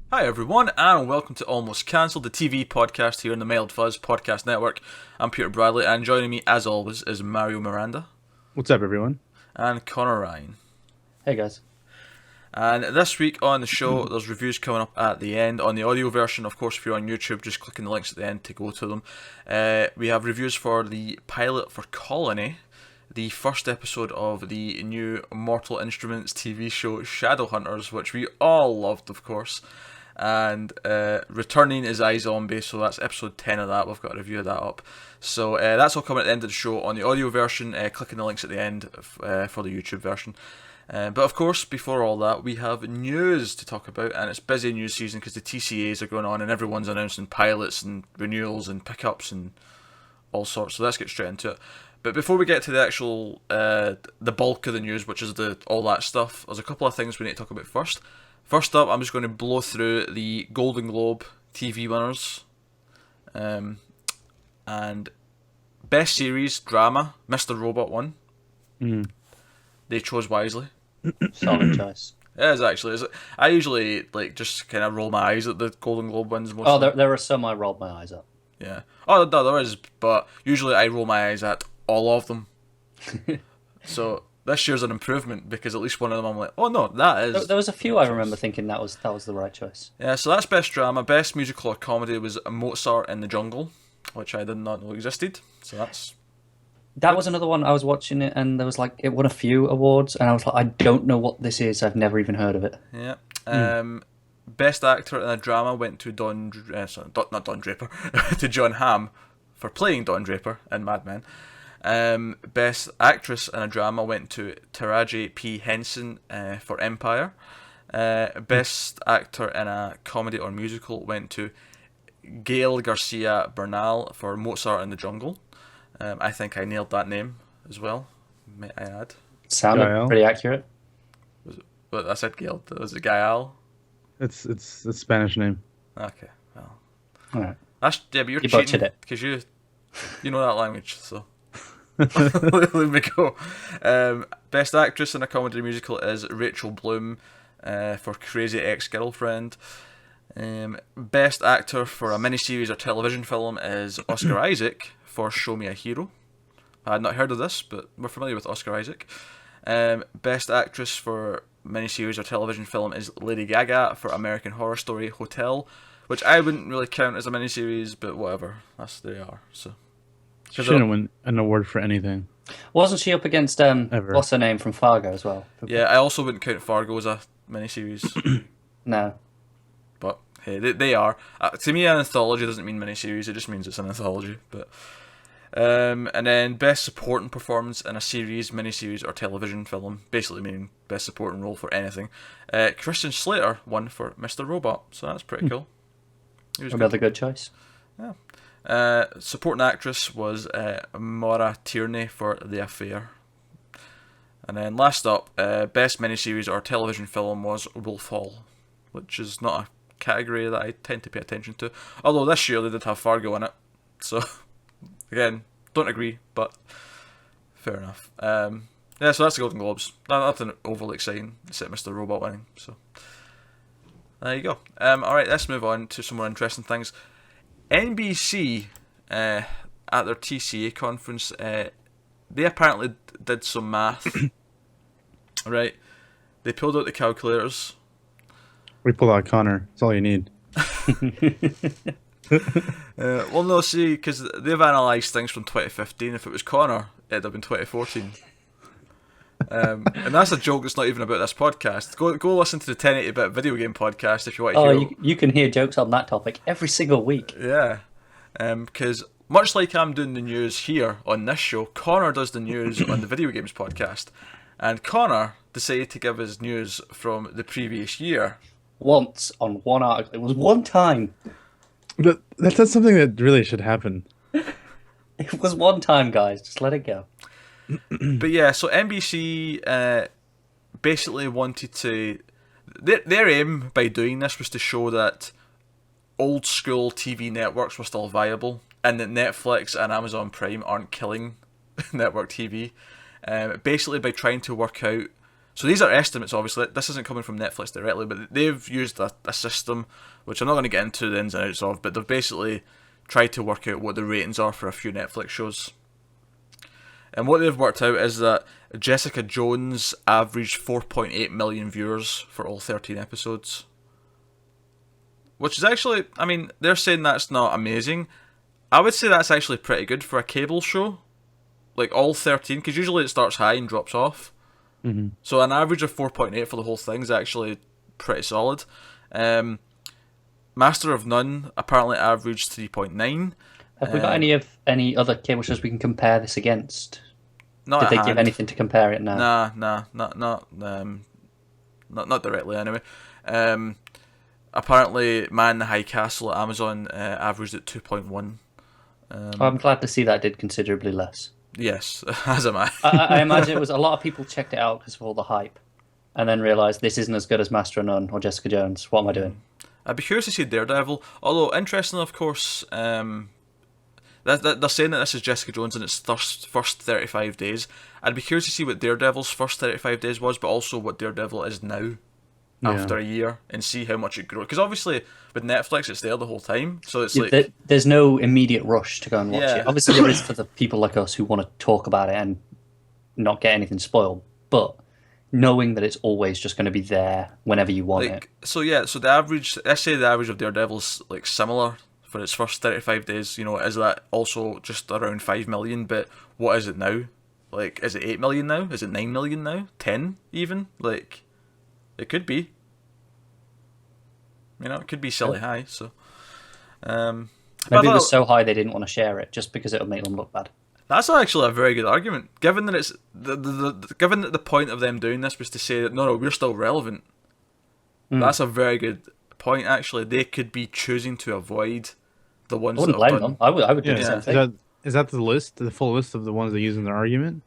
Hi everyone, and welcome to Almost Cancelled, the TV podcast here on the Mild Fuzz Podcast Network. I'm Peter Bradley, and joining me, as always, is Mario Miranda What's up, everyone? and Connor Ryan. Hey guys. And this week on the show, there's reviews coming up at the end. On the audio version, of course, if you're on YouTube, just clicking the links at the end to go to them. We have reviews for the pilot for Colony, the first episode of the new Mortal Instruments TV show Shadowhunters, which we all loved, of course. And returning is iZombie, so that's episode 10 of that. We've got a review of that up. So that's all coming at the end of the show on the audio version, clicking the links at the end for the YouTube version. But of course, before all that, we have news to talk about, and it's busy news season because the TCAs are going on and everyone's announcing pilots and renewals and pickups and all sorts. So let's get straight into it. But before we get to the actual, the bulk of the news, which is all that stuff, there's a couple of things we need to talk about first. First up, I'm just going to blow through the Golden Globe TV winners. And Best Series, Drama, Mr. Robot won. They chose wisely. Solid choice. It is actually. I usually just kind of roll my eyes at the Golden Globe wins. Mostly. Oh, there are some I rolled my eyes at. Yeah. Oh, no, there is, but usually I roll my eyes at all of them. So this year's an improvement because at least one of them I'm like, oh no, that is. There was a few I remember thinking that was the right choice. Yeah, so that's Best Drama. Best Musical or Comedy was Mozart in the Jungle, which I did not know existed. So That was another one I was watching it, and there was it won a few awards, and I was like, I don't know what this is. I've never even heard of it. Yeah. Best Actor in a Drama went to not Don Draper, to John Hamm for playing Don Draper in Mad Men. Best Actress in a Drama went to Taraji P. Henson for Empire. Best Actor in a Comedy or Musical went to Gael Garcia Bernal for Mozart in the Jungle. I think I nailed that name as well, may I add. Sounded Gael. pretty accurate. But I said Gael. Was it Gael? It's a Spanish name. Okay, well. All right. But you're You cheating butchered it. because you know that language, so let me go. Best Actress in a Comedy Musical is Rachel Bloom for Crazy Ex-Girlfriend. Best Actor for a Miniseries or Television Film is Oscar Isaac for Show Me a Hero. I had not heard of this, but we're familiar with Oscar Isaac. Best Actress for Miniseries or Television Film is Lady Gaga for American Horror Story Hotel, which I wouldn't really count as a miniseries, but whatever. There they are. So She shouldn't win an award for anything. Wasn't she up against Ever. what's her name from Fargo as well? yeah, I also wouldn't count Fargo as a miniseries, No. but hey, they are. To me, an anthology doesn't mean miniseries; it just means it's an anthology. But and then Best Supporting Performance in a Series, Miniseries, or Television Film, basically meaning Best Supporting Role for anything. Christian Slater won for Mr. Robot, so that's pretty cool. He was Another good choice. Supporting Actress was Maura Tierney for The Affair. And then last up, Best Miniseries or Television Film was Wolf Hall, which is not a category that I tend to pay attention to. Although this year they did have Fargo in it, so again, don't agree, but fair enough. Yeah, so that's the Golden Globes. Nothing overly exciting, except Mr. Robot winning. So there you go. Alright, let's move on to some more interesting things. NBC, at their TCA conference, they apparently did some math. Right? They pulled out the calculators. We pull out Connor. That's all you need. Well, no, see, because they've analysed things from 2015. If it was Connor, it'd have been 2014. And that's a joke that's not even about this podcast. Go listen to the 1080-bit video game podcast if you want to hear. You can hear jokes on that topic every single week. Yeah. Because much like I'm doing the news here on this show, Connor does the news on the video games podcast. And Connor decided to give his news from the previous year. Once on one article. It was one time. But that's something that really should happen. It was one time, guys. Just let it go. But yeah, so NBC basically wanted to... Their aim by doing this was to show that old school TV networks were still viable and that Netflix and Amazon Prime aren't killing network TV. Basically by trying to work out So these are estimates, obviously. This isn't coming from Netflix directly, but they've used a system, which I'm not going to get into the ins and outs of, but they've basically tried to work out what the ratings are for a few Netflix shows. And what they've worked out is that Jessica Jones averaged 4.8 million viewers for all 13 episodes. Which is actually, I mean, they're saying that's not amazing. I would say that's actually pretty good for a cable show. Like all 13, because usually it starts high and drops off. Mm-hmm. So an average of 4.8 for the whole thing is actually pretty solid. Master of None apparently averaged 3.9. Have we got any other cable shows we can compare this against? Not Did at they hand. give anything to compare it now? Nah, not directly anyway. Apparently, Man in the High Castle at Amazon averaged at 2.1. I'm glad to see that did considerably less. Yes, as am I. I imagine it was a lot of people checked it out because of all the hype, and then realised this isn't as good as Master of None or Jessica Jones. What am I doing? I'd be curious to see Daredevil. Although, interestingly, of course, they're saying that this is Jessica Jones in its first 35 days. I'd be curious to see what Daredevil's first 35 days was, but also what Daredevil is now after a year, and see how much it grows. Because obviously, with Netflix, it's there the whole time, so it's like... There's no immediate rush to go and watch Yeah. it. Obviously, there is for the people like us who want to talk about it and not get anything spoiled, but knowing that it's always just going to be there whenever you want it. So yeah, so the average, let's say the average of Daredevil's like similar for its first 35 days, is that also just around 5 million, but what is it now? Like, is it 8 million now? Is it 9 million now? 10 even? Like, it could be. It could be silly high, so... Maybe it was so high they didn't want to share it, just because it'll make them look bad. That's actually a very good argument, given that it's given that the point of them doing this was to say that no, we're still relevant. That's a very good point. Actually, they could be choosing to avoid the ones. I wouldn't blame them. I would do the same thing. Is that the list, the full list of the ones they use in their argument?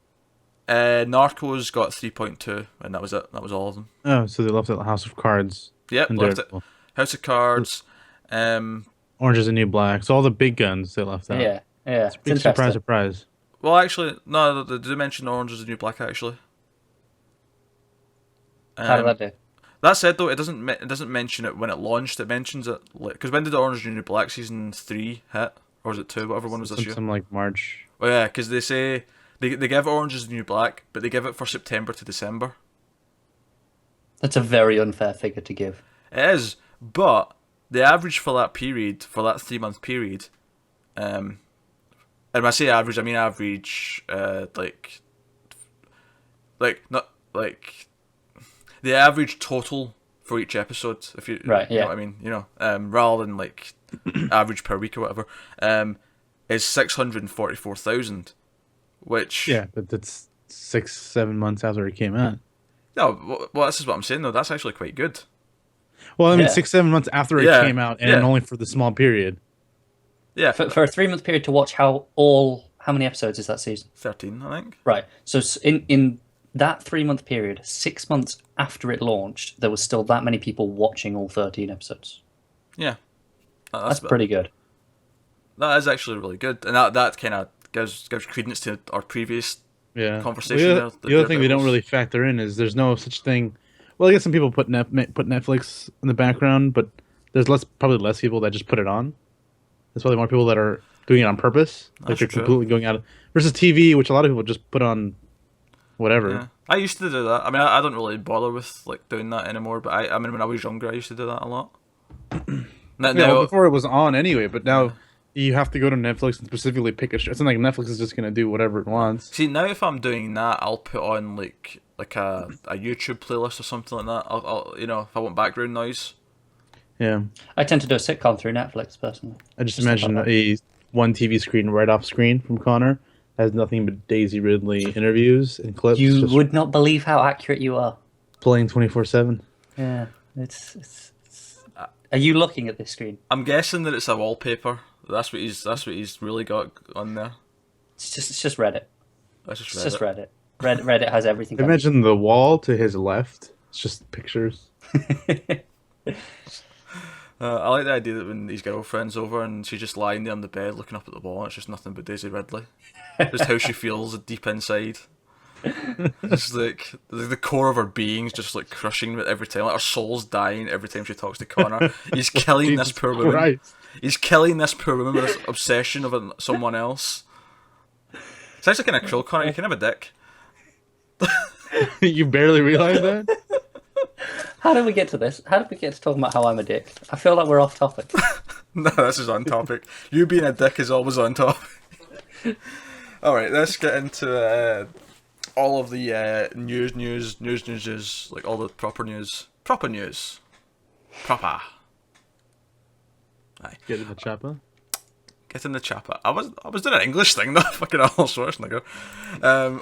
Narcos got 3.2, and that was it. That was all of them. Oh, so they left out House of Cards. Yep, and left it. Daredevil. House of Cards. Orange is the New Black. So all the big guns they left out. Yeah. It's Big surprise, surprise. Well, actually, no. Did they mention Orange is the New Black? Actually. How did that do? That said, though, it doesn't mention it when it launched. It mentions it because when did the Orange is the New Black season 3 hit, or was it 2? Whatever one was this year. Some like March. Oh yeah, because they say they give Orange is the New Black, but they give it for September to December. That's a very unfair figure to give. It is, but the average for that period, for that 3-month period, and when I say average, I mean average, not like the average total for each episode. If you know what I mean, rather than like average per week or whatever, is 644,000, which but that's 6-7 months after it came out. No, well, this is what I'm saying though. That's actually quite good. Well, I mean, 6-7 months after it came out, and only for the small period. Yeah, for a 3-month period to watch how many episodes is that season? 13, I think. Right. So in that 3-month period, 6 months after it launched, there was still that many people watching all 13 episodes. Yeah, that's pretty good. That is actually really good, and that kind of gives credence to our previous conversation. Well, the other thing they don't really factor in is there's no such thing. Well, I guess some people put Netflix in the background, but there's probably less people that just put it on. There's probably more people that are doing it on purpose, like they're completely going out versus TV, which a lot of people just put on whatever. Yeah. I used to do that. I mean, I don't really bother with like doing that anymore, but I mean, when I was younger, I used to do that a lot. Well, before it was on anyway, but now you have to go to Netflix and specifically pick a show. It's not like Netflix is just gonna do whatever it wants. See, now if I'm doing that, I'll put on like a YouTube playlist or something like that. I'll if I want background noise. Yeah, I tend to do a sitcom through Netflix personally. I just imagine one TV screen right off screen from Connor has nothing but Daisy Ridley interviews and clips. You would not believe how accurate you are. Playing 24/7. Yeah, it's. Are you looking at this screen? I'm guessing that it's a wallpaper. That's what he's really got on there. It's just Reddit. It's just Reddit. Reddit has everything. Imagine the wall to his left. It's just pictures. I like the idea that when his girlfriend's over and she's just lying there on the bed looking up at the wall, and it's just nothing but Daisy Ridley. Just how she feels deep inside. Just like the core of her being's just like crushing with every time. Like her soul's dying every time she talks to Connor. He's killing this Jesus poor woman. Christ. He's killing this poor woman with this obsession of someone else. It's actually kind of cruel, Connor. You can have a dick. You barely realize that? How did we get to this? How did we get to talking about how I'm a dick? I feel like we're off topic. No, this is on topic. You being a dick is always on topic. Alright, let's get into all of the news, like all the proper news. Proper news. Proper. Aye. Get in the chopper. Get in the chopper. I was doing an English thing though, fucking Arnold Schwarzenegger.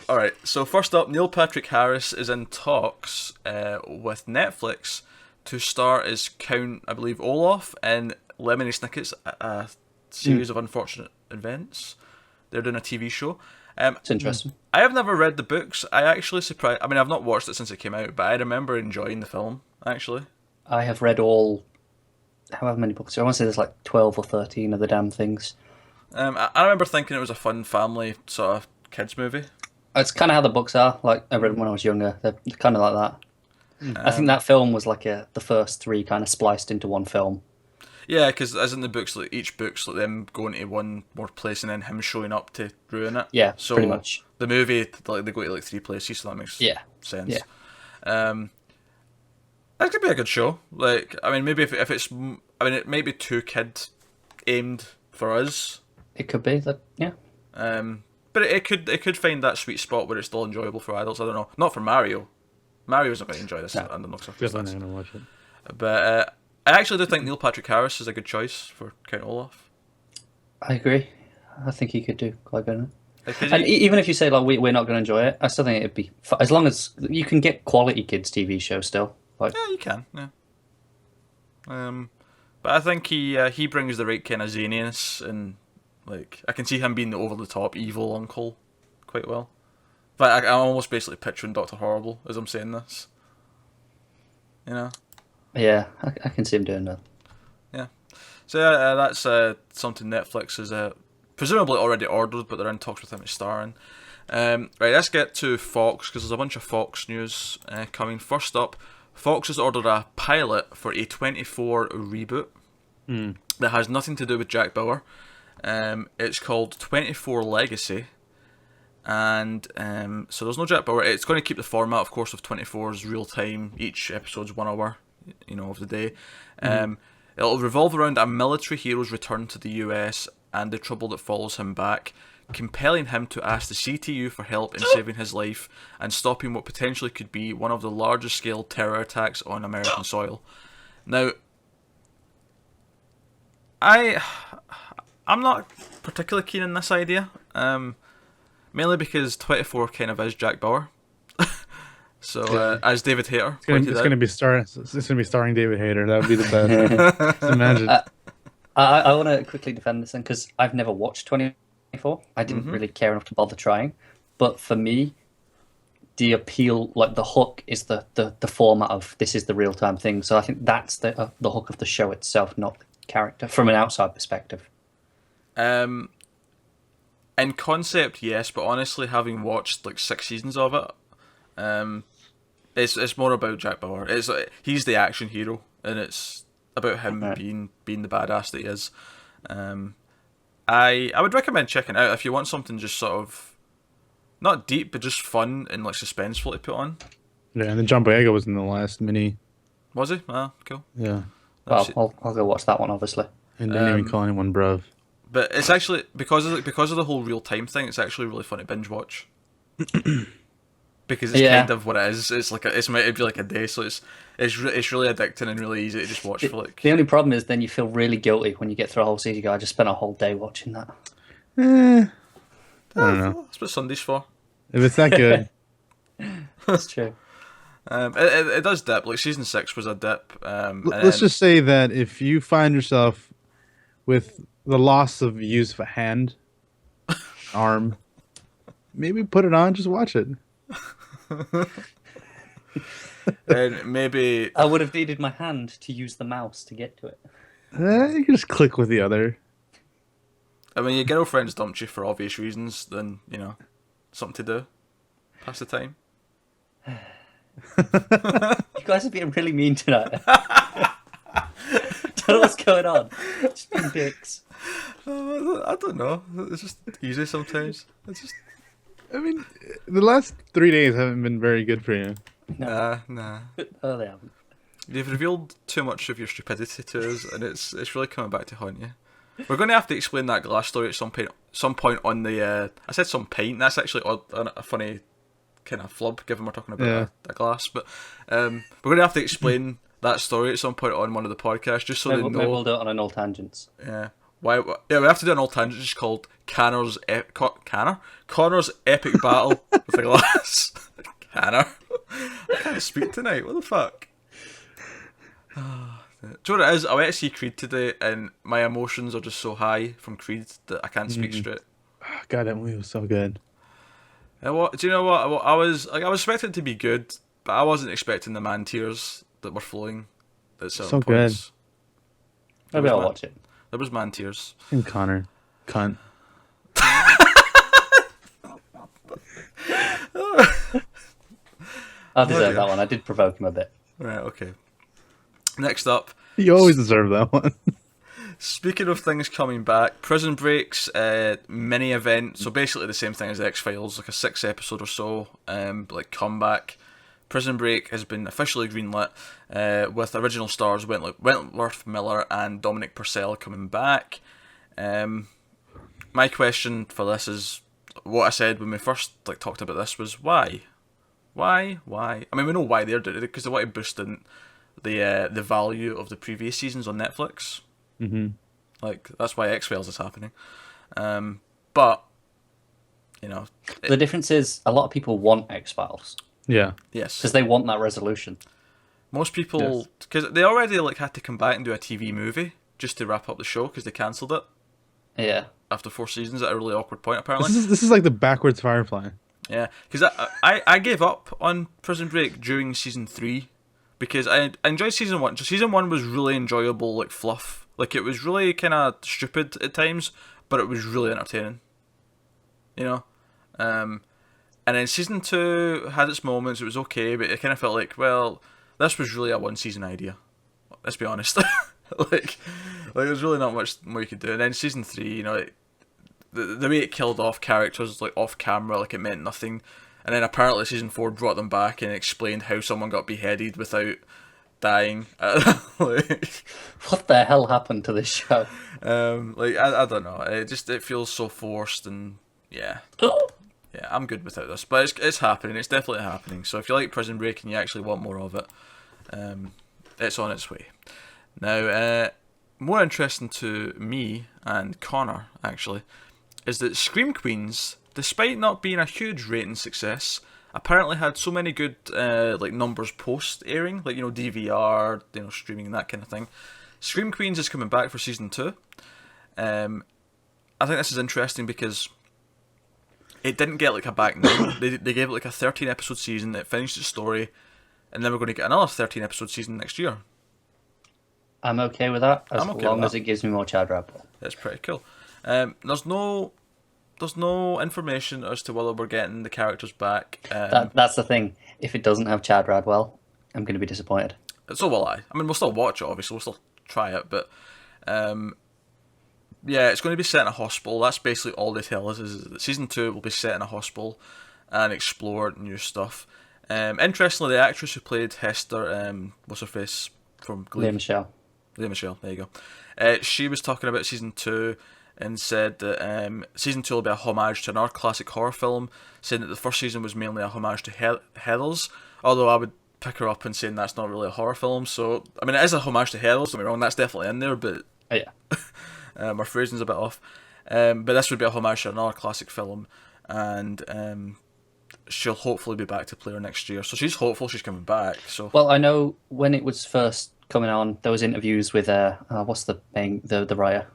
Alright, so first up, Neil Patrick Harris is in talks with Netflix to star as Count, I believe, Olaf in Lemony Snicket's a series of unfortunate events. They're doing a TV show. It's interesting. I have never read the books. I actually surprised. I mean, I've not watched it since it came out, but I remember enjoying the film. Actually, I have read all. However many books? I want to say there's like 12 or 13 of the damn things. I remember thinking it was a fun family sort of kids movie. It's kind of how the books are. Like I read them when I was younger. They're kind of like that. I think that film was like the first three kind of spliced into one film. Yeah, because as in the books, like each book's like them going to one more place and then him showing up to ruin it. Yeah, so pretty much. The movie, like they go to like three places, so that makes sense. Yeah. That could be a good show. Like, I mean, maybe if it's, I mean, it may be too kid aimed for us. It could be that, yeah. But it could find that sweet spot where it's still enjoyable for adults. I don't know. Not for Mario. Mario's not going to enjoy this under no circumstances. Definitely not gonna watch it. But I actually do think Neil Patrick Harris is a good choice for Count Olaf. I agree. I think he could do quite good in it. Like, And even if you say like we're not going to enjoy it, I still think it'd be as long as you can get quality kids TV shows still. Like, yeah, you can. Yeah. But I think he brings the right kind of zaniness, and like I can see him being the over the top evil uncle quite well. But I'm almost basically picturing Dr. Horrible as I'm saying this. You know. yeah, I can see him doing that. Yeah. So that's something Netflix is presumably already ordered, but they're in talks with him to star in. Right, let's get to Fox, because there's a bunch of Fox news coming. First up, Fox has ordered a pilot for a 24 reboot that has nothing to do with Jack Bauer. It's called 24 Legacy. And so there's no Jack Bauer. It's going to keep the format, of course, of 24's real time. Each episode's 1 hour, of the day. It'll revolve around a military hero's return to the US and the trouble that follows him back, compelling him to ask the CTU for help in saving his life and stopping what potentially could be one of the largest scale terror attacks on American soil. Now, I'm not particularly keen on this idea, mainly because 24 kind of is Jack Bauer. So, as David Hayter pointed It's out, gonna be starring David Hayter. That would be the best. Just imagine. I want to quickly defend this thing because I've never watched 24. I didn't really care enough to bother trying. But for me, the appeal, like the hook, is the format of this is the real time thing. So I think that's the hook of the show itself, not the character, from an outside perspective. in concept, yes, but honestly, having watched like 6 seasons of it, it's more about Jack Bauer. It's he's the action hero, and it's about him being the badass that he is. I would recommend checking it out if you want something just sort of not deep, but just fun and like suspenseful to put on. Yeah, and then John Boyega was in the last mini. Was he? Ah, cool. Yeah, Well, I'll go watch that one, obviously. and didn't even call anyone bruv. But it's actually because of the whole real time thing. It's actually really fun to binge watch. Because it's kind of what it is. It's like it'd be like a day, so it's really addicting and really easy to just watch for like. The only problem is then you feel really guilty when you get through a whole season. You go, I just spent a whole day watching that. I don't know. That's what Sunday's for. If it's that good, That's true. It does dip. Like season 6 was a dip. let's just say that if you find yourself with the loss of use of a hand, arm, maybe put it on, just watch it. and maybe I would have needed my hand to use the mouse to get to it. You can just click with the other. I mean your girlfriend's dumped you for obvious reasons. Then something to do. Pass the time. You guys are being really mean tonight. Don't know what's going on. Just being dicks. I don't know. It's just easy sometimes. It's just I mean, the last 3 days haven't been very good for you. No. nah. Oh, they haven't. You've revealed too much of your stupidity to us, and it's really coming back to haunt you. We're going to have to explain that glass story at some point on the. I said some pint. That's actually a funny kind of flub, given we're talking about a glass. But we're going to have to explain that story at some point on one of the podcasts, just so they know. Maybe we'll do it on an old tangents. Yeah. Why? Yeah, we have to do an old tangent just called Connor's epic battle with the glass. Connor, I can't speak tonight. What the fuck? Do you know what it is? I went to see Creed today, and my emotions are just so high from Creed that I can't speak straight. God, that movie was so good. Do you know what? I was expecting it to be good, but I wasn't expecting the man tears that were flowing at certain So points. Maybe I'll watch it. There was man tears. And Connor, cunt. I deserve that one. I did provoke him a bit. Right. Okay. Next up. You always deserve that one. Speaking of things coming back, Prison Break's mini event, so basically the same thing as X-Files, like a 6-episode or so, like comeback. Prison Break has been officially greenlit, with original stars Wentworth Miller and Dominic Purcell coming back. My question for this is, what I said when we first talked about this was, why? Why? I mean, we know why they're doing it, because they want to boost in the value of the previous seasons on Netflix. Mm-hmm. That's why X-Files is happening. But, The difference is a lot of people want X-Files. Yeah. Yes. Because they want that resolution. Most people, because they already had to come back and do a TV movie just to wrap up the show because they cancelled it Yeah. after 4 seasons at a really awkward point, apparently. This is like the backwards Firefly. Yeah, because I gave up on Prison Break during season 3 because I enjoyed season 1. So season 1 was really enjoyable, fluff. It was really kind of stupid at times, but it was really entertaining. And then season 2 had its moments. It was okay, but it kind of felt like, well, this was really a 1-season idea. Let's be honest. There's really not much more you could do. And then season 3, the way it killed off characters off camera, it meant nothing. And then apparently season 4 brought them back and explained how someone got beheaded without dying. What the hell happened to this show? I don't know. It feels so forced, and yeah, I'm good without this. But it's happening. It's definitely happening. So if you like Prison Break and you actually want more of it, it's on its way. Now, more interesting to me and Connor actually is that Scream Queens, despite not being a huge rating success, apparently had so many good numbers post airing, DVR, streaming and that kind of thing. Scream Queens is coming back for season 2. I think this is interesting because it didn't get a back nine. They gave it a 13-episode season. It finished its story, and then we're going to get another 13-episode season next year. I'm okay with that as long as it gives me more Chad Radwell. That's pretty cool. There's no information as to whether we're getting the characters back. That's the thing. If it doesn't have Chad Radwell, I'm going to be disappointed. So will I. I mean, we'll still watch it, obviously. We'll still try it, but yeah, it's going to be set in a hospital. That's basically all they tell us, is that season 2 will be set in a hospital and explore new stuff. Interestingly, the actress who played Hester, what's her face from Glee? Lea Michele, there you go. She was talking about season 2 and said that season 2 will be a homage to another classic horror film, saying that the first season was mainly a homage to Heathers, although I would pick her up and saying that's not really a horror film. So, I mean, it is a homage to Heathers, don't get me wrong, that's definitely in there, but yeah. my phrasing's a bit off. But this would be a homage to another classic film, and she'll hopefully be back to play her next year. So she's hopeful she's coming back. So Well, I know when it was first coming on, there was interviews with what's the name, the writer,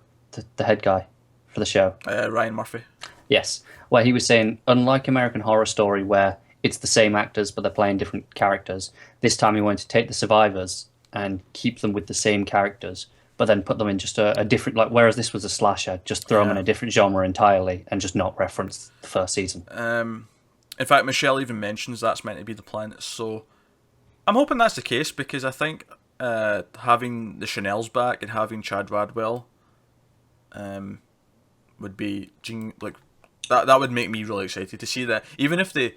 the head guy for the show, Ryan Murphy. Yes, where he was saying, unlike American Horror Story, where it's the same actors but they're playing different characters, this time he wanted to take the survivors and keep them with the same characters, but then put them in just a different, whereas this was a slasher, just throw them in a different genre entirely and just not reference the first season. In fact, Michelle even mentions that's meant to be the plan. So I'm hoping that's the case, because I think having the Chanels back and having Chad Radwell would be like that would make me really excited to see that. Even if they,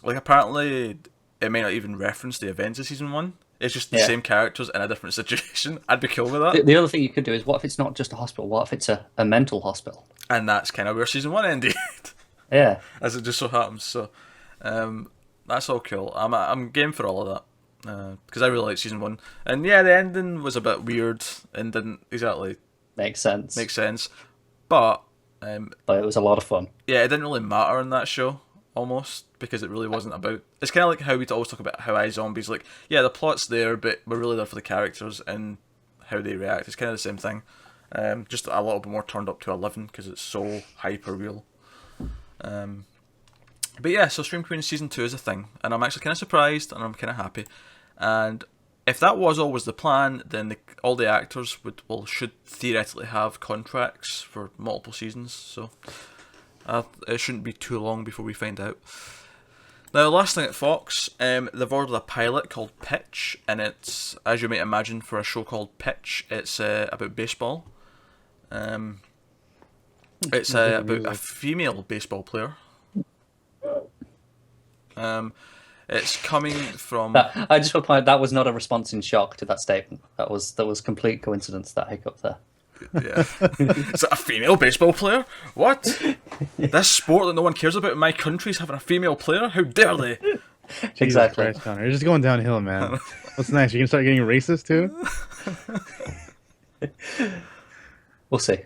like, apparently it may not even reference the events of season 1. It's just the same characters in a different situation. I'd be cool with that. The other thing you could do is, what if it's not just a hospital? What if it's a mental hospital? And that's kind of where season 1 ended. Yeah. As it just so happens. So that's all cool. I'm game for all of that. Because I really like season 1. And yeah, the ending was a bit weird and didn't exactly make sense. But it was a lot of fun. Yeah, it didn't really matter in that show, almost, because it really wasn't about... It's kind of like how we always talk about how iZombies, like, yeah, the plot's there, but we're really there for the characters and how they react. It's kind of the same thing. Just a little bit more turned up to 11, because it's so hyper real. But yeah, so Stream Queen Season 2 is a thing, and I'm actually kind of surprised, and I'm kind of happy. And if that was always the plan, then all the actors should theoretically have contracts for multiple seasons, so it shouldn't be too long before we find out. Now, the last thing at Fox, they've ordered a pilot called Pitch, and it's, as you might imagine, for a show called Pitch, it's about baseball. It's about a female baseball player. It's coming from... I just want to point out, that was not a response in shock to that statement. That was complete coincidence, that hiccup there. Yeah. Is that a female baseball player? What? This sport that no one cares about in my country's having a female player? How dare they? Exactly. Christ, Connor. You're just going downhill, man. What's next? You can start getting racist too? We'll see.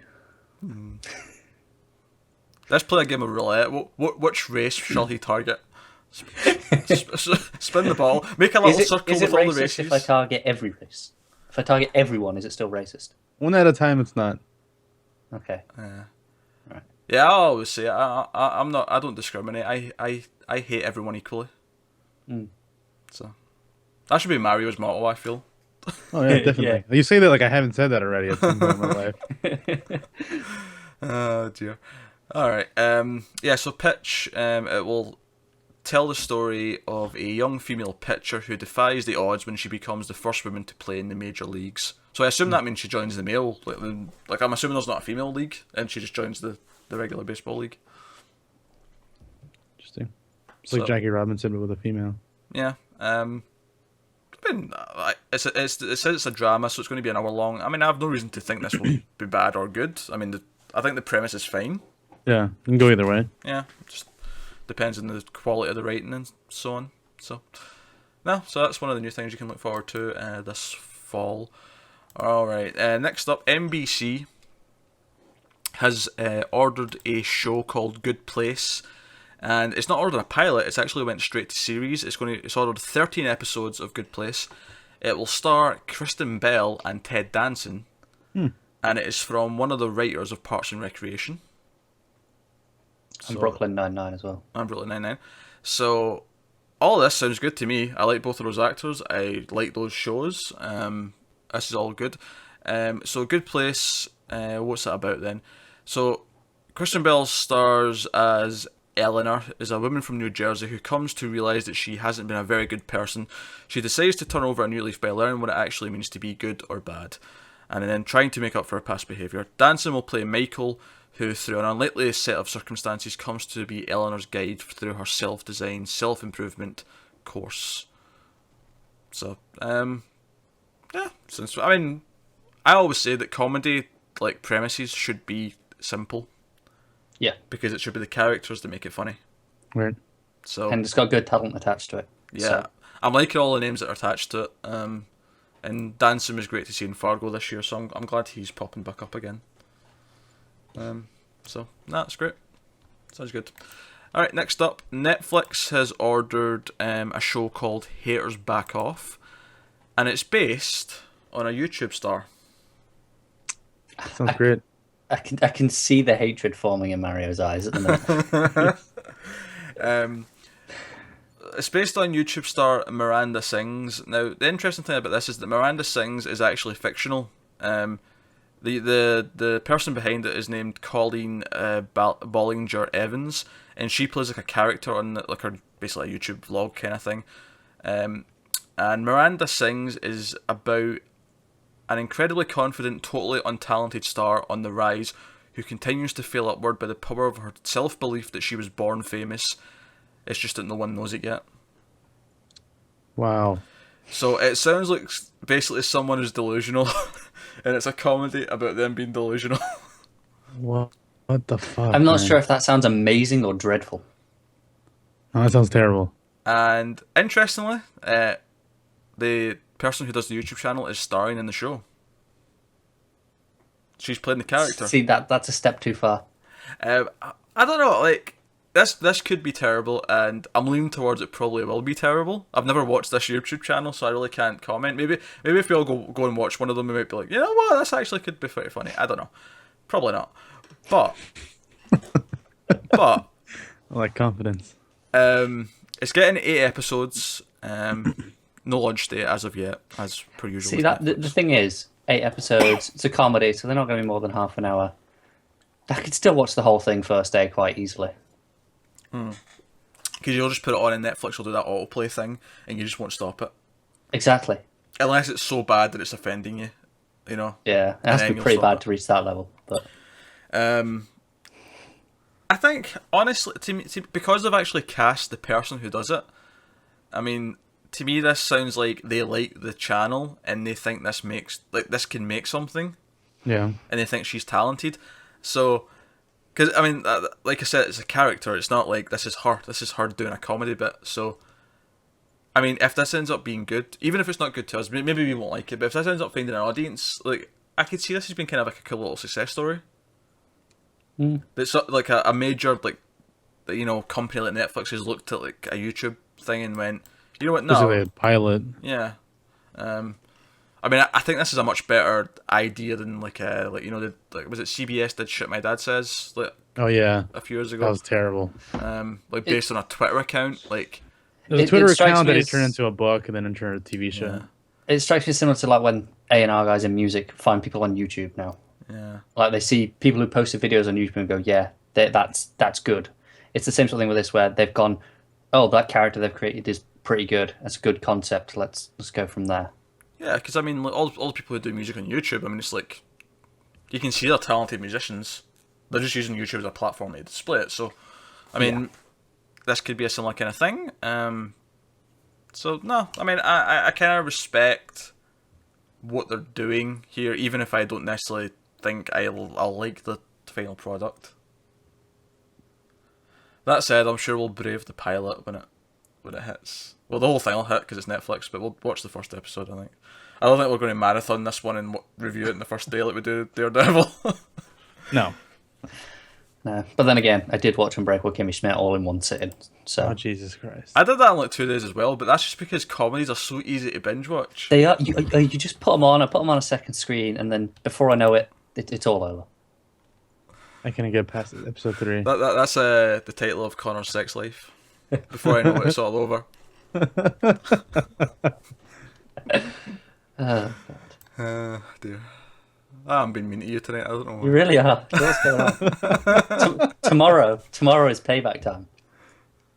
Let's play a game of roulette. Which race shall he target? Spin the ball. Make a little circle with all the races. If I target every race? If I target everyone, is it still racist? One at a time, it's not. Okay. Right. Yeah, I always say I'm not. I don't discriminate. I hate everyone equally. So that should be Mario's motto, I feel. Oh yeah, definitely. Yeah. You say that like I haven't said that already at some point in my life. Oh dear. All right. Yeah. So Pitch. It will tell the story of a young female pitcher who defies the odds when she becomes the first woman to play in the major leagues. So I assume that means she joins the male. Like I'm assuming there's not a female league, and she just joins the regular baseball league. Interesting. It's like Jackie Robinson, but with a female. Yeah. It says it's a drama, so it's going to be an hour long. I mean, I have no reason to think this will be bad or good. I mean, I think the premise is fine. Yeah, you can go either way. Yeah, just depends on the quality of the writing and so on. So that's one of the new things you can look forward to this fall. All right. Next up, NBC has ordered a show called Good Place. And it's not ordered a pilot, it's actually went straight to series. It's ordered 13 episodes of Good Place. It will star Kristen Bell and Ted Danson. And it is from one of the writers of Parks and Recreation. And Brooklyn Nine-Nine as well. And Brooklyn Nine-Nine. So, all this sounds good to me. I like both of those actors. I like those shows. This is all good. So, Good Place, what's that about then? So, Kristen Bell stars as Eleanor, is a woman from New Jersey who comes to realise that she hasn't been a very good person. She decides to turn over a new leaf by learning what it actually means to be good or bad, and then trying to make up for her past behaviour. Danson will play Michael, who through an unlikely set of circumstances comes to be Eleanor's guide through her self-designed, self-improvement course. So, yeah, I mean, I always say that comedy, like, premises should be simple. Yeah. Because it should be the characters that make it funny. Right. So, and it's got good talent attached to it. Yeah. So. I'm liking all the names that are attached to it. And Danson was great to see in Fargo this year, so I'm glad he's popping back up again. So, that's great. Sounds good. Alright, next up, Netflix has ordered a show called Haters Back Off. And it's based on a YouTube star. Sounds great. I can see the hatred forming in Mario's eyes at the minute. It's based on YouTube star Miranda Sings. Now, the interesting thing about this is that Miranda Sings is actually fictional. The person behind it is named Colleen Bollinger Evans, and she plays like a character on like her basically a YouTube vlog kind of thing. And Miranda Sings is about an incredibly confident, totally untalented star on the rise who continues to fail upward by the power of her self-belief that she was born famous. It's just that no one knows it yet. Wow. So it sounds like basically someone who's delusional, and it's a comedy about them being delusional. What the fuck? I'm not man? sure if that sounds amazing or dreadful. Oh, that sounds terrible. And interestingly, the person who does the YouTube channel is starring in the show. She's playing the character. See, that's a step too far. I don't know, like this could be terrible, and I'm leaning towards it probably will be terrible. I've never watched this YouTube channel, so I really can't comment. Maybe if we all go and watch one of them, we might be like, you know what, this actually could be pretty funny. I don't know, probably not, but I like confidence. It's getting 8 episodes. No launch date as of yet, as per usual. See, that the thing is, 8 episodes. It's a comedy, so they're not going to be more than half an hour. I could still watch the whole thing first day quite easily. Because you'll just put it on and Netflix will do that autoplay thing, and you just won't stop it. Exactly. Unless it's so bad that it's offending you, you know. Yeah, it has to then be you'll pretty stop bad it. to reach that level. But I think, honestly, to me, because they've actually cast the person who does it, I mean, to me this sounds like they like the channel and they think this can make something, Yeah. and they think she's talented. So, because, I mean, like I said, it's a character, it's not like this is her doing a comedy bit, so, I mean, if this ends up being good, even if it's not good to us, maybe we won't like it, but if this ends up finding an audience, like, I could see this as being kind of like a cool little success story. It's like a major, like, you know, company like Netflix has looked at like a YouTube thing and went, you know what, no. Basically a pilot. Yeah. I mean, I think this is a much better idea than like you know, was it CBS did Shit My Dad Says like Oh yeah. a few years That ago? was terrible. Like based on a Twitter account, like. There was a It Twitter strikes account me that he as- turned into a book and then into a TV show. Yeah. it strikes me similar to like when A&R guys in music find people on YouTube now. Yeah. Like they see people who posted videos on YouTube and go, yeah, that's good. It's the same sort of thing with this where they've gone, oh, that character they've created is pretty good. That's a good concept. Let's go from there. Yeah, because I mean, like, all the people who do music on YouTube, I mean, it's like you can see they're talented musicians. They're just using YouTube as a platform to display it. So, I mean, this could be a similar kind of thing. So no, I mean, I kind of respect what they're doing here, even if I don't necessarily think I'll like the final product. That said, I'm sure we'll brave the pilot when it hits. Well, the whole thing will hit because it's Netflix, but we'll watch the first episode, I think. I don't think we're going to marathon this one and review it in the first day like we do Daredevil. No. No. But then again, I did watch Unbreakable Kimmy Schmidt all in one sitting. So Oh Jesus Christ. I did that in like 2 days as well, but that's just because comedies are so easy to binge watch. they are. You just put them on. I put them on a second screen, and then before I know it, it's all over. I can't get past episode 3. That's the title of Connor's sex life. Before I know it, it's all over. Dear. I haven't been mean to you tonight. I don't know. You really are. What's going on? Tomorrow is payback time.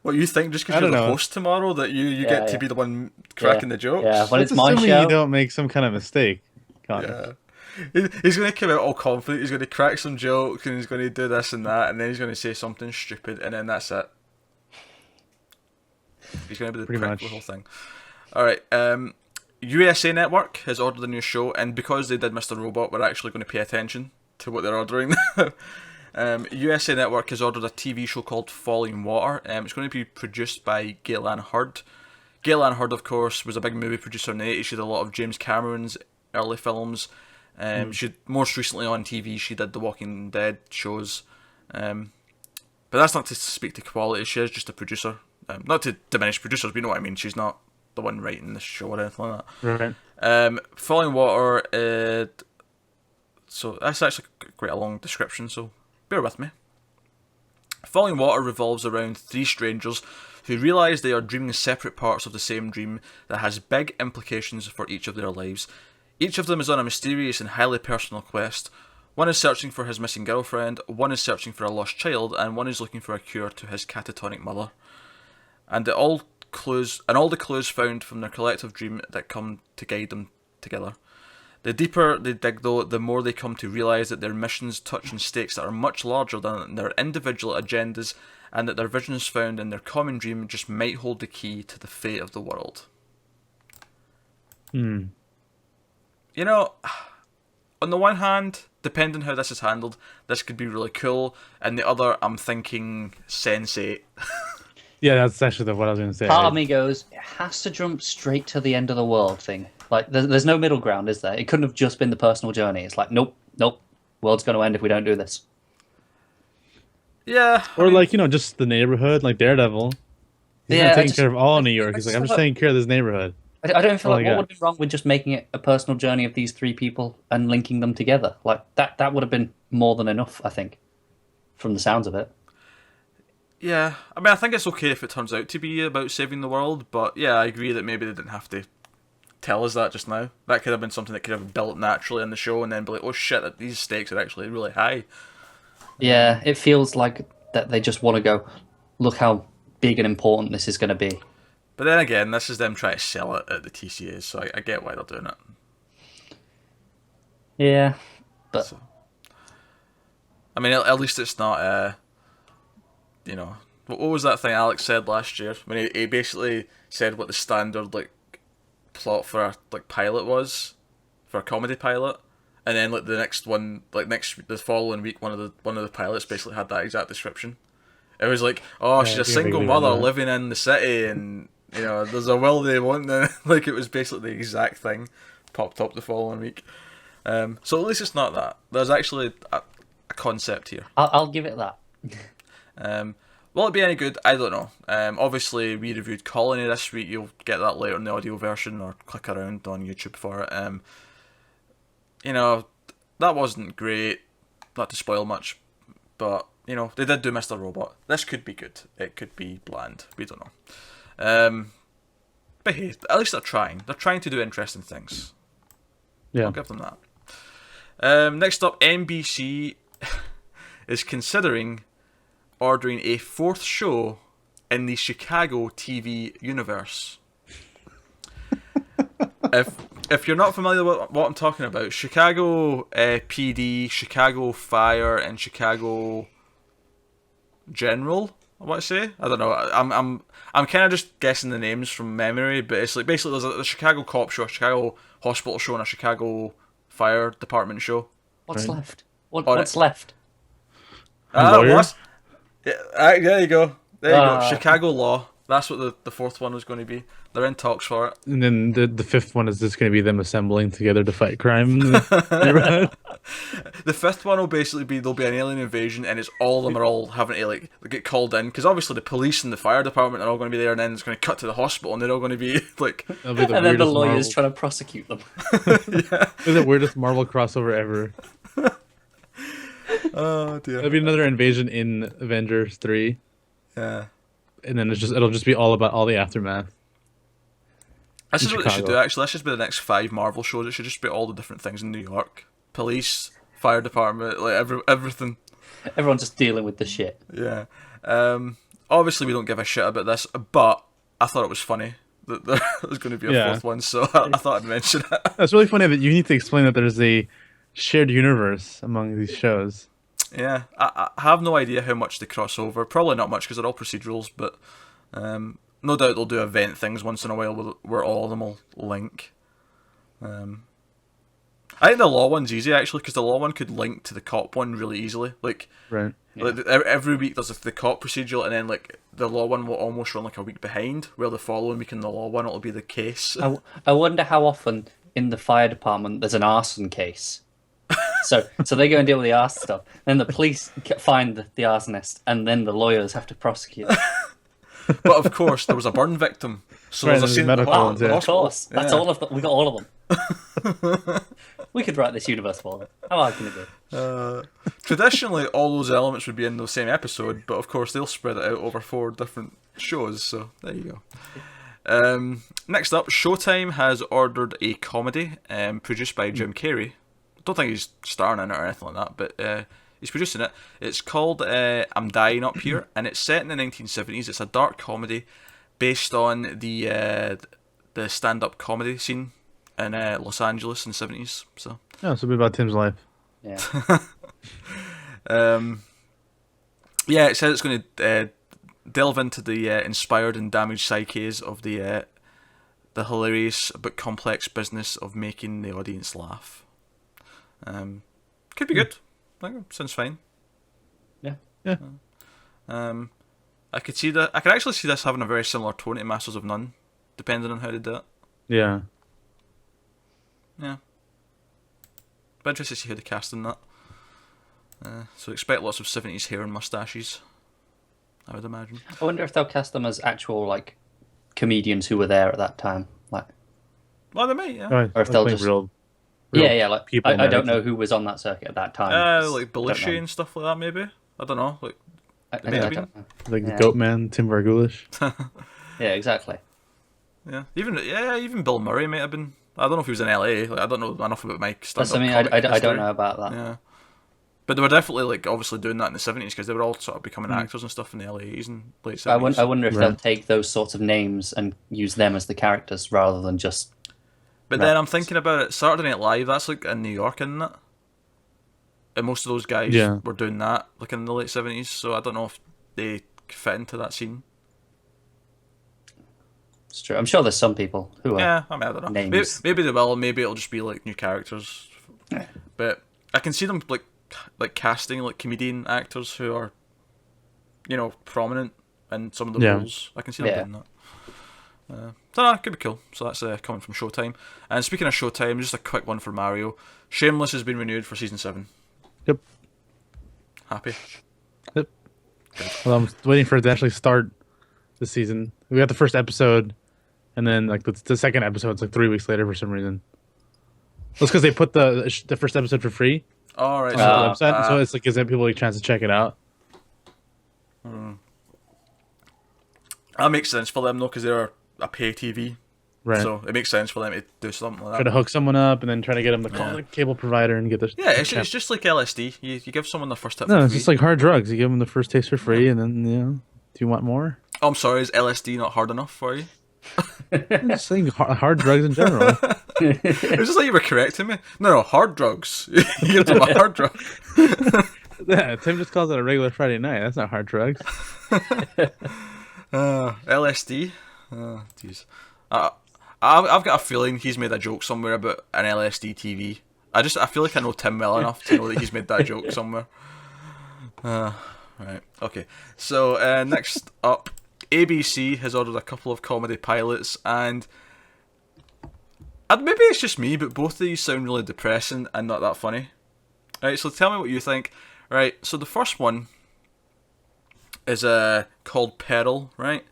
What you think? Just I because you're don't the know. host tomorrow, that you Yeah, get to yeah. be the one cracking the jokes? Yeah, when That's it's my assuming show. you don't make some kind of mistake, Connor. Yeah. He's going to come out all confident. He's going to crack some jokes and he's going to do this and that, and then he's going to say something stupid, and then that's it. He's going to be the Pretty prick much. of the whole thing. All right. USA Network has ordered a new show, and because they did Mr. Robot, we're actually going to pay attention to what they're ordering. USA Network has ordered a TV show called Falling Water. It's going to be produced by Gail Ann Hurd. Gail Ann Hurd, of course, was a big movie producer in the 80s. She did a lot of James Cameron's early films. She most recently on TV, she did the Walking Dead shows. But that's not to speak to quality. She is just a producer. Not to diminish producers, but you know what I mean. She's not the one writing the show or anything like that. Right. Falling Water. So that's actually quite a long description. So bear with me. Falling Water revolves around 3 strangers who realise they are dreaming separate parts of the same dream that has big implications for each of their lives. Each of them is on a mysterious and highly personal quest. One is searching for his missing girlfriend, one is searching for a lost child, and one is looking for a cure to his catatonic mother. And all the clues found from their collective dream that come to guide them together. The deeper they dig, though, the more they come to realise that their missions touch on stakes that are much larger than their individual agendas, and that their visions found in their common dream just might hold the key to the fate of the world. You know, on the one hand, depending how this is handled, this could be really cool, and the other, I'm thinking Sense8. Yeah, that's actually what I was going to say. Part of me goes, it has to jump straight to the end of the world thing. Like, there's no middle ground, is there? It couldn't have just been the personal journey. It's like, nope, world's going to end if we don't do this. Yeah. Or like, you know, just the neighborhood, like Daredevil. He's not taking care of all New York. He's like, I'm just taking care of this neighborhood. I don't feel like what would have been wrong with just making it a personal journey of these three people and linking them together. Like, that would have been more than enough, I think, from the sounds of it. Yeah, I mean, I think it's okay if it turns out to be about saving the world, but yeah, I agree that maybe they didn't have to tell us that just now. That could have been something that could have built naturally in the show, and then be like, oh shit, that these stakes are actually really high. Yeah, it feels like that they just want to go, look how big and important this is going to be. But then again, this is them trying to sell it at the TCAs, so I get why they're doing it. Yeah, but... So, I mean, at least it's not, you know... What was that thing Alex said last year? When he basically said what the standard, like, plot for a, like, pilot was? For a comedy pilot? And then, like, the next one, like, the following week, one of the pilots basically had that exact description. It was like, oh, she's a single mother living in the city, and... You know, there's a will they won't they? Like, it was basically the exact thing popped up the following week. So at least it's not that. There's actually a concept here. I'll give it that. Will it be any good? I don't know. Obviously, we reviewed Colony this week. You'll get that later in the audio version, or click around on YouTube for it. You know, that wasn't great. Not to spoil much, but, you know, they did do Mr. Robot. This could be good. It could be bland. We don't know. But hey, at least they're trying. They're trying to do interesting things. Yeah. I'll give them that. Next up, NBC is considering ordering a fourth show in the Chicago TV universe. If you're not familiar with what I'm talking about, Chicago PD, Chicago Fire, and Chicago General, I want to say. I don't know. I'm kind of just guessing the names from memory, but it's like basically there's a Chicago cop show, a Chicago hospital show, and a Chicago fire department show. What's left? What's left? What? Yeah, there you go. There you go. Chicago Law. That's what the fourth one was going to be. They're in talks for it. And then the fifth one is just going to be them assembling together to fight crime in the neighborhood. The fifth one will basically be there'll be an alien invasion, and it's all of them are all having to like get called in, because obviously the police and the fire department are all going to be there, and then it's going to cut to the hospital, and they're all going to be like, and then the lawyers trying to prosecute them. Yeah, it's the weirdest Marvel crossover ever. Oh dear. There'll be another invasion in Avengers 3. Yeah. And then it'll just be all about all the aftermath. This is what they should do, actually. This should be the next 5 Marvel shows. It should just be all the different things in New York. Police, fire department, like everything. Everyone's just dealing with the shit. Yeah. Obviously, we don't give a shit about this, but I thought it was funny that there was going to be a fourth one, so I thought I'd mention it. It's really funny that you need to explain that there's a shared universe among these shows. Yeah, I have no idea how much they cross over. Probably not much, because they're all procedurals, but no doubt they'll do event things once in a while where all of them will link. I think the law one's easy, actually, because the law one could link to the cop one really easily. Like, right. Like every week there's the cop procedural, and then like the law one will almost run like a week behind, where the following week in the law one it'll be the case. I wonder how often in the fire department there's an arson case. So they go and deal with the arson stuff. Then the police find the arsonist, and then the lawyers have to prosecute. But of course, there was a burn victim, so there's a scene at the hospital. Of course, that's all of them. We got all of them. We could write this universe for them. How hard can it be? Traditionally, all those elements would be in the same episode, but of course they'll spread it out over 4 different shows. So there you go. Next up, Showtime has ordered a comedy produced by Jim Carrey, don't think he's starring in it or anything like that, but he's producing it. It's called I'm Dying Up Here, and it's set in the 1970s. It's a dark comedy based on the stand-up comedy scene in Los Angeles in the 70s. So Yeah, it's a bit about Tim's life. Yeah. yeah, it says it's going to delve into the inspired and damaged psyches of the hilarious but complex business of making the audience laugh. Could be good. I think it sounds fine. Yeah. I could see that. I could actually see this having a very similar tone to Masters of None, depending on how they do it. Yeah. Yeah. Be interested to see how they cast in that. So expect lots of 70s hair and mustaches, I would imagine. I wonder if they'll cast them as actual like comedians who were there at that time, like. Well, they might, yeah. Or Or if they'll just- real Yeah, like people I don't narrative. know who was on that circuit at that time. Like I don't know. Belushi and stuff like that, maybe. I don't know. Like, I maybe. don't know. like Yeah. the Goat Man, Tim Vargulish. Yeah, exactly. yeah, even Bill Murray might have been. I don't know if he was in LA. Like, I don't know enough about Mike. That's something I don't know about that. Yeah, but they were definitely like obviously doing that in the 70s because they were all sort of becoming actors and stuff in the early 80s and late 70s. I wonder if they'll Right. take those sorts of names and use them as the characters rather than just. But then I'm thinking about it. Saturday Night Live, that's like in New York, isn't it? And most of those guys Yeah. were doing that like in the late 70s. So I don't know if they fit into that scene. It's true. I'm sure there's some people who are. Yeah, I mean, I don't know. Maybe, Names. maybe they will. Maybe it'll just be like new characters. Yeah. But I can see them like casting like comedian actors who are, prominent in some of the Yeah. roles. I can see them Yeah. doing that. So no, it could be cool. So that's coming from Showtime. And speaking of Showtime, just a quick one for Mario. Shameless has been renewed for season 7. Yep. Happy. Well, I'm waiting for it to actually start this season. We got the first episode, and then like the second episode's like 3 weeks later for some reason. That's because they put the first episode for free All right. on So, the website, so it's like gives people like a chance to check it out. that makes sense for them though, because they're a pay TV. Right. So it makes sense for them to do something like Try that. to hook someone up and then try to get them to call Yeah. the cable provider and get the Yeah, it's just like LSD. You give someone the first tip no, for it's free. just like hard drugs. You give them the first taste for free, and then do you want more? Oh, I'm sorry, is LSD not hard enough for you? I'm just saying hard drugs in general. It was just like you were correcting me. No, hard drugs. You give them a hard drug. Yeah, Tim just calls it a regular Friday night. That's not hard drugs. LSD. Oh, jeez. I've got a feeling he's made a joke somewhere about an LSD TV. I feel like I know Tim well enough to know that he's made that joke somewhere. Right. Okay. So next up, ABC has ordered a couple of comedy pilots, and maybe it's just me, but both of these sound really depressing and not that funny. Right. So tell me what you think. Right. So the first one is called Peril. Right.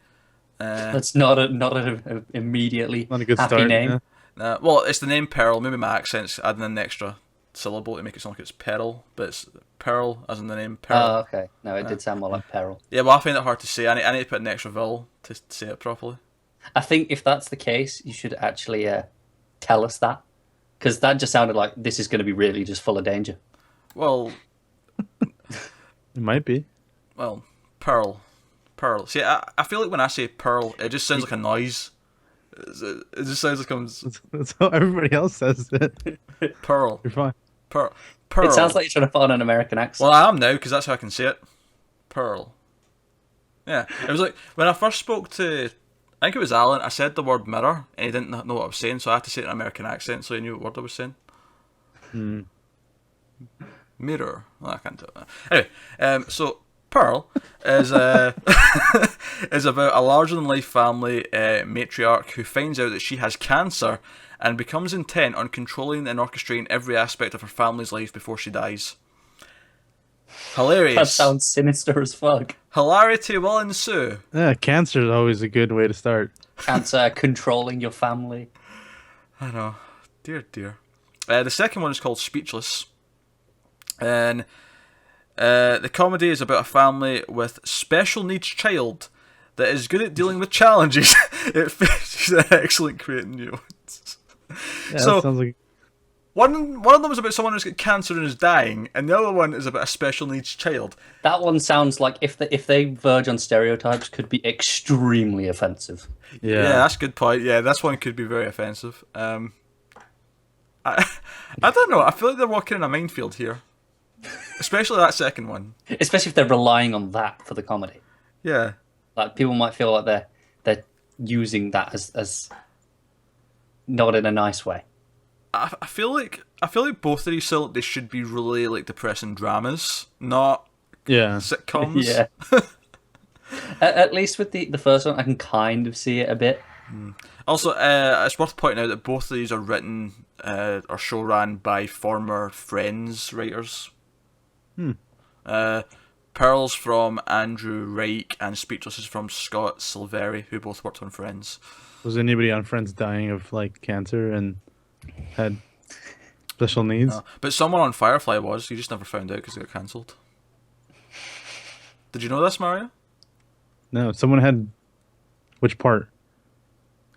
That's not a immediately Not a good happy start. name. Yeah. Well, it's the name Pearl. Maybe my accent's adding an extra syllable to make it sound like it's Peril, but it's Pearl as in the name Pearl. Oh, okay. No, it did sound more like Peril. Yeah, well, I find it hard to say. I need to put an extra vowel to say it properly. I think if that's the case, you should actually tell us that, because that just sounded like this is going to be really just full of danger. Well, It might be. Pearl. See, I feel like when I say Pearl, it just sounds like a noise. It just sounds like I'm That's how everybody else says it. Pearl. You're fine. Pearl. It sounds like you're trying to put on an American accent. Well, I am now because that's how I can say it. Pearl. Yeah, it was like when I first spoke to, I think it was Alan. I said the word mirror, and he didn't know what I was saying, so I had to say it in an American accent, so he knew what word I was saying. Mirror. Well, I can't do that. Anyway, so Pearl is is about a larger-than-life family matriarch who finds out that she has cancer and becomes intent on controlling and orchestrating every aspect of her family's life before she dies. Hilarious. That sounds sinister as fuck. Hilarity will ensue. Yeah, cancer is always a good way to start. Cancer controlling your family. I know. Dear. The second one is called Speechless. And the comedy is about a family with special needs child that is good at dealing with challenges. She's excellent creating new ones. Yeah, So- that sounds like One of them is about someone who's got cancer and is dying, and the other one is about a special needs child. That one sounds like if they verge on stereotypes, could be extremely offensive. Yeah, that's a good point. Yeah, this one could be very offensive. I don't know. I feel like they're walking in a minefield here, especially that second one. Especially if they're relying on that for the comedy. Yeah. Like people might feel like they're using that as not in a nice way. I feel like both of these they should be really like depressing dramas, not sitcoms. Yeah. At least with the first one, I can kind of see it a bit. Also, it's worth pointing out that both of these are written or show ran by former Friends writers. Pearl's from Andrew Reich and Speechless is from Scott Silveri, who both worked on Friends. Was anybody on Friends dying of like cancer and had special needs? No. But someone on Firefly was. You just never found out because it got cancelled. Did you know this, Mario? No, someone had. Which part?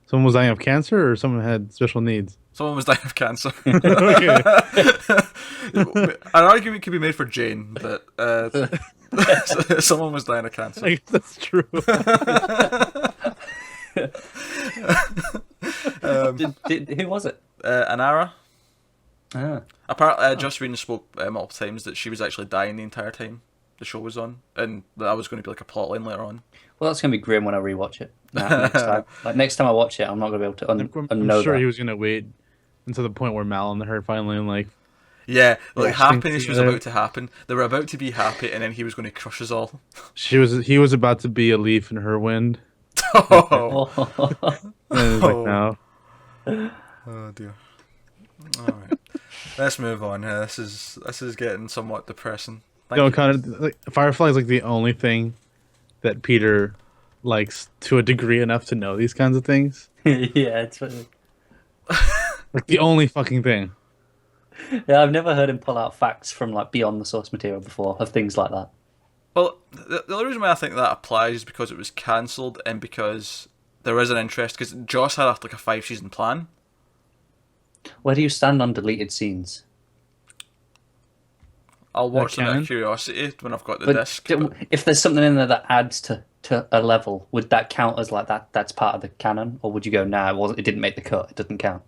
Someone was dying of cancer, or someone had special needs? Someone was dying of cancer. Okay. An argument could be made for Jane, but someone was dying of cancer. I guess that's true. Who was it? Anara. Ah. Apparently, Joss Whedon spoke multiple times that she was actually dying the entire time the show was on, and that was going to be like a plotline later on. Well, that's going to be grim when I rewatch it. Next time. Like next time I watch it, I'm not going to be able to I'm sure he was going to wait until the point where Mal and her finally like. Yeah, like happiness was together. about to happen. They were about to be happy, and then he was going to crush us all. He was about to be a leaf in her wind. Oh, And it was like, no. oh dear. All right, let's move on. This is getting somewhat depressing. Thank you. Kind of like, Firefly is like the only thing that Peter likes to a degree enough to know these kinds of things. Yeah, it's funny. Like the only fucking thing. Yeah, I've never heard him pull out facts from like beyond the source material before of things like that. Well, the only reason why I think that applies is because it was cancelled and because there is an interest. Because Joss had like a 5-season plan. Where do you stand on deleted scenes? I'll watch them out canon? of curiosity when I've got the disc. If there's something in there that adds to a level, would that count as like that? That's part of the canon, or would you go, nah, it didn't make the cut, it doesn't count?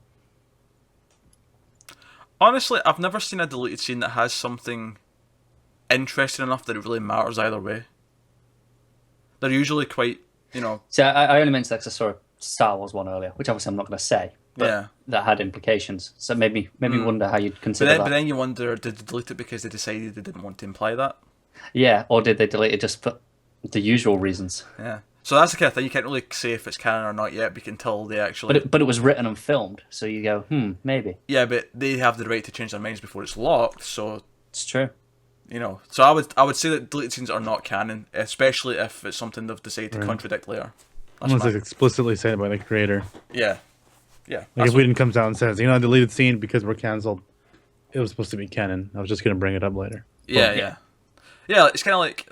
Honestly, I've never seen a deleted scene that has something interesting enough that it really matters either way. They're usually quite, See, I only mentioned that because I saw a Star Wars one earlier, which obviously I'm not going to say, but yeah. that had implications. So maybe wonder how you'd But consider then, that. you wonder, did they delete it because they decided they didn't want to imply that? Yeah, or did they delete it just for the usual reasons? Yeah. So that's the kind of thing, you can't really say if it's canon or not yet, until they actually... But it was written and filmed, so you go, maybe. Yeah, but they have the right to change their minds before it's locked, so... It's true. So I would say that deleted scenes are not canon, especially if it's something they've decided to contradict later. Unless it's explicitly said by the creator. Yeah. Yeah. Like if Whedon comes out and says, I deleted scene because we're canceled. It was supposed to be canon. I was just going to bring it up later. Yeah. Yeah, it's kind of like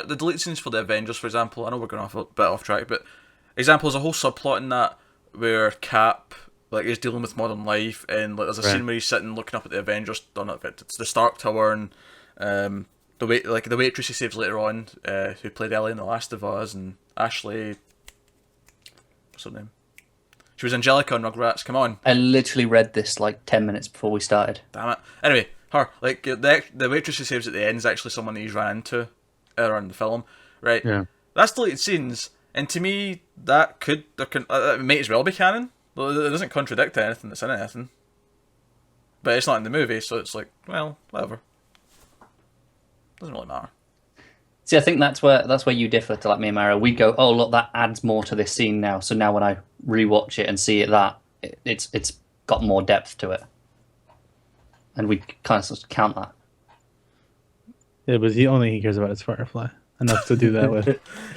the deleted scenes for the Avengers, for example. I know we're going off a bit off track, but example, there's a whole subplot in that where Cap is dealing with modern life, and there's a scene where he's sitting looking up at the Avengers, it's the Stark Tower, and the waitress he saves later on, who played Ellie in The Last of Us, and Ashley, what's her name? She was Angelica on Rugrats. Come on. I literally read this 10 minutes before we started. Damn it. Anyway, her the waitress he saves at the end is actually someone that he's ran into earlier in the film, right? Yeah. That's deleted scenes, and to me that it might as well be canon. It doesn't contradict anything that's in anything, but it's not in the movie, so it's like, well, whatever. Doesn't really matter. See, I think that's where you differ to me and Mara. We go, oh look, that adds more to this scene now. So now when I rewatch it and see it's got more depth to it, and we kind of sort of count that. Yeah, but the only thing he cares about is Firefly. Enough to do that with.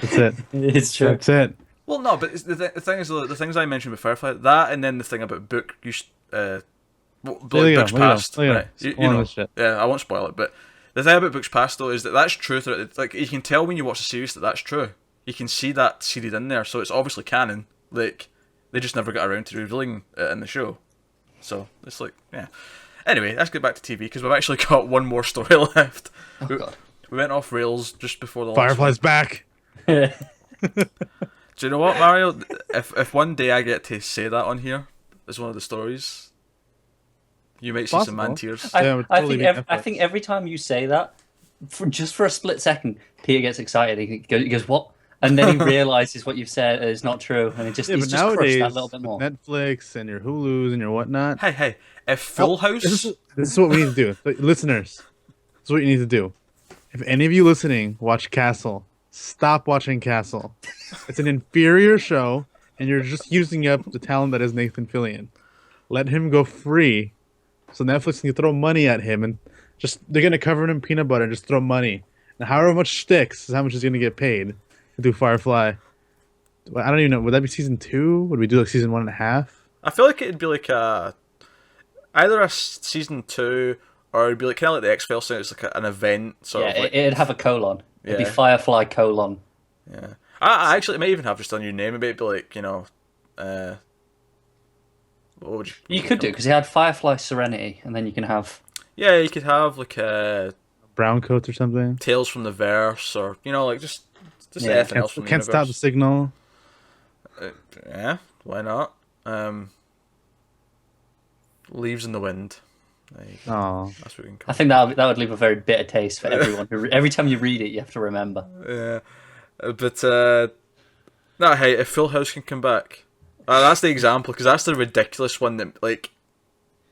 That's it. It's true. That's it. Well, no, but the thing is, the things I mentioned with Firefly, that, and then the thing about books past, right? You know, shit. yeah, I won't spoil it, but the thing about books past though is that's true. You can tell when you watch the series that's true. You can see that seeded in there, so it's obviously canon. They just never got around to revealing it in the show. So it's yeah. Anyway, let's get back to TV because we've actually got one more story left. Oh god. We went off rails just before the last Firefly's back. one. Do you know what, Mario? If one day I get to say that on here as one of the stories, you might see some man tears. Yeah, it would totally be I think every time you say that, just for a split second, Peter gets excited. He goes, "What?" And then he realizes what you've said is not true, and he's but just nowadays, crushed that little bit more. Netflix and your Hulus and your whatnot. Hey, if Full House... This is what we need to do. Listeners, this is what you need to do. If any of you listening watch Castle, stop watching Castle. It's an inferior show, and you're just using up the talent that is Nathan Fillion. Let him go free, so Netflix can throw money at him, and they're gonna cover it in peanut butter and just throw money. And however much sticks is how much he's gonna get paid to do Firefly. I don't even know. Would that be season 2? Would we do like season 1.5? I feel like it'd be like either a season 2 or it'd be like kind of like the X-Files thing. It's like an event sort of. Like, it'd have a colon. It'd be Yeah. Firefly colon. Yeah, I actually it might even have just a new name. It might be like what would You could do because he had Firefly Serenity, and then you can have. Yeah, you could have like Brown coats or something. Tales from the Verse, or like just Yeah, anything else from the Can't stop the universe. signal. Yeah, why not? Leaves in the Wind. There you go. Oh, That's what we can I call think that would leave a very bitter taste for everyone. Every time you read it, you have to remember. it. Yeah, but no, hey, if Full House can come back, that's the example because that's the ridiculous one that like,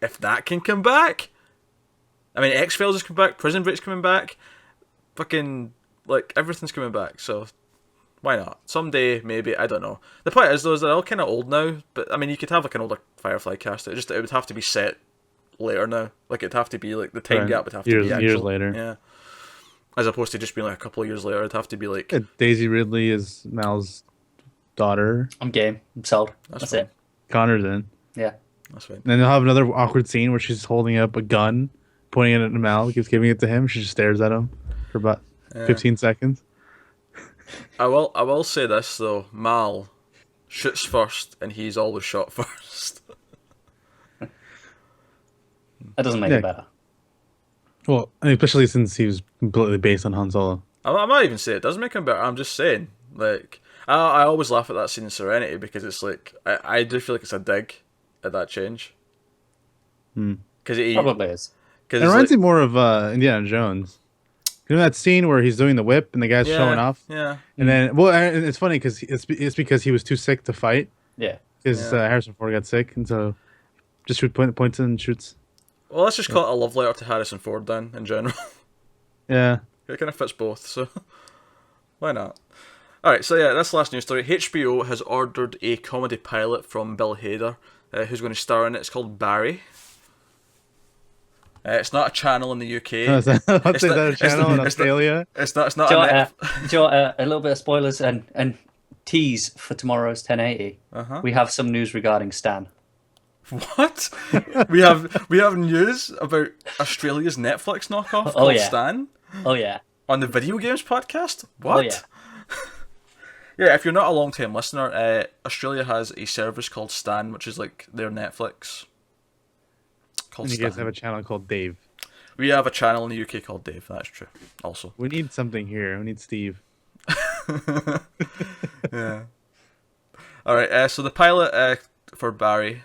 if that can come back, I mean, X-Files is coming back, Prison Break's coming back, fucking like everything's coming back. So why not? Someday, maybe. I don't know. The point is, though, is they're all kind of old now. But I mean, you could have like an older Firefly cast. It would have to be set later now. Like it'd have to be like the time Right. gap would have Years- to be years actual, later. Yeah. As opposed to just being like a couple of years later, it'd have to be like. Daisy Ridley is Mal's daughter. I'm game. I'm sold. That's fine. it. Connor's in. Yeah. That's fine. And then they'll have another awkward scene where she's holding up a gun, pointing it at Mal, keeps giving it to him. She just stares at him for about 15 seconds. I will say this though. Mal shoots first, and he's always shot first. That doesn't make Yeah. it better. Well, I mean, especially since he was completely based on Han Solo. I'm not even saying it doesn't make him better. I'm just saying, like, I always laugh at that scene in Serenity because it's like I do feel like it's a dig at that change. Because Probably is. It reminds me more of Indiana Jones. You know that scene where he's doing the whip and the guy's showing off? Yeah. And then, well, and it's funny because it's because he was too sick to fight. Yeah. Because Harrison Ford got sick, and so just points and shoots. Well, let's just call it a love letter to Harrison Ford then, in general. Yeah. It kind of fits both, so why not? Alright, so yeah, that's the last news story. HBO has ordered a comedy pilot from Bill Hader, who's going to star in it. It's called Barry. It's not a channel in the UK. Is that a channel in it's Australia? It's not Do you a want, net... do you want a little bit of spoilers and tease for tomorrow's 1080? We have some news regarding Stan. What? we have news about Australia's Netflix knockoff called yeah. Stan Oh yeah. on the Video Games Podcast? What? Oh yeah. Yeah, if you're not a long-time listener, Australia has a service called Stan, which is like their Netflix. Called And you Stan. guys have a channel called Dave. We have a channel in the UK called Dave. That's true. Also. We need something here. We need Steve. Yeah. All right. So the pilot for Barry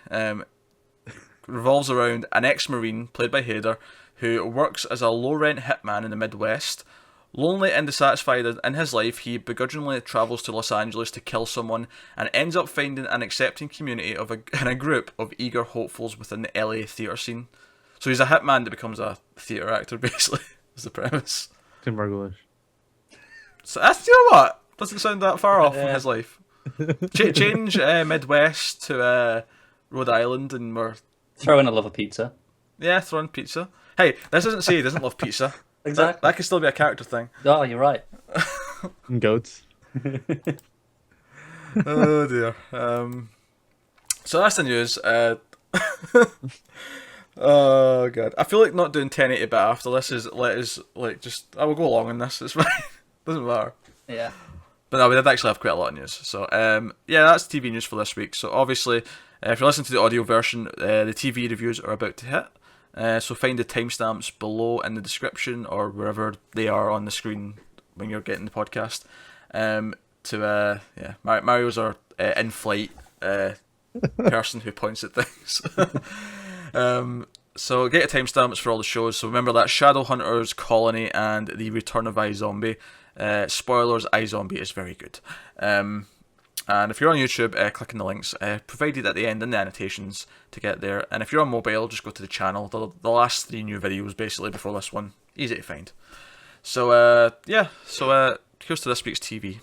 revolves around an ex-marine played by Hader who works as a low-rent hitman in the Midwest. Lonely and dissatisfied in his life, he begrudgingly travels to Los Angeles to kill someone and ends up finding an accepting community in a group of eager hopefuls within the LA theatre scene. So he's a hitman that becomes a theatre actor, basically, is the premise. Tim Margolish. So that's, you know what? Doesn't sound that far off from his life. Change Midwest to Rhode Island and we're... Throw in a love of pizza. Yeah, throwing pizza. Hey, this doesn't say he doesn't love pizza. Exactly. That could still be a character thing. Oh, you're right. And goats. Oh dear. So that's the news. Oh god, I feel like not doing 1080 bit after this is I will go along on this. It's fine. Doesn't matter. Yeah. But no, we did actually have quite a lot of news. So yeah, that's TV news for this week. So obviously, if you're listening to the audio version, the TV reviews are about to hit. So find the timestamps below in the description or wherever they are on the screen when you're getting the podcast. Mario's our in-flight person who points at things. So get your timestamps for all the shows. So remember that Shadowhunters, Colony, and The Return of iZombie. Spoilers, iZombie is very good. And if you're on YouTube, click on the links provided at the end in the annotations to get there. And if you're on mobile, just go to the channel. The last 3 new videos basically before this one. Easy to find. So here's to this week's TV.